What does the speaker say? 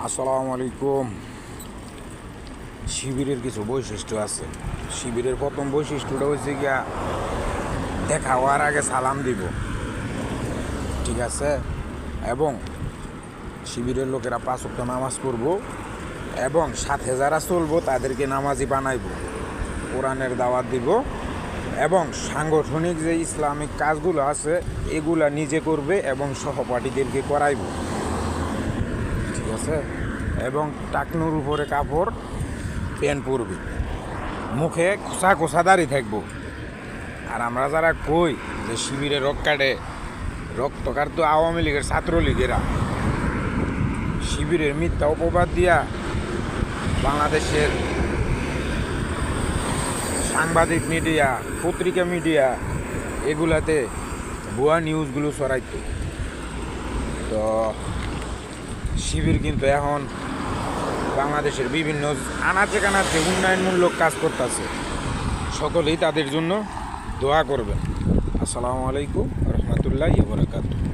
আসসালামু আলাইকুম। শিবিরের কিছু বৈশিষ্ট্য আছে। শিবিরের প্রথম বৈশিষ্ট্যটা হচ্ছে গিয়া দেখা হওয়ার আগে সালাম দিব, ঠিক আছে? এবং শিবিরের লোকেরা 5 ওয়াক্ত নামাজ পড়বো এবং সাথে যারা চলবো তাদেরকে নামাজি বানাইব, কোরআনের দাওয়াত দিব এবং সাংগঠনিক যে ইসলামিক কাজগুলো আছে এগুলা নিজে করবে এবং সহপাঠীদেরকে করাইব, ঠিক আছে? এবং টাকনুর উপরে কাপড় প্যান্ট পরবে, মুখে খোসা খোসা দাড়ি থাকবো। আর আমরা যারা কই যে শিবিরে রক্ত কাটতো আওয়ামী লীগের ছাত্রলীগেরা, শিবিরের মিথ্যা অপবাদ দিয়া বাংলাদেশের সাংবাদিক মিডিয়া, পত্রিকা মিডিয়া এগুলাতে ভুয়া নিউজগুলো ছড়াইতো। তো শিবির কিন্তু এখন বাংলাদেশের বিভিন্ন আনাচে কানাচে উন্নয়নমূলক কাজ করতেছে। সকলেই তাদের জন্য দোয়া করবেন। আসসালামু আলাইকুম রহমতুল্লাহি ওয়া বারাকাতুহু।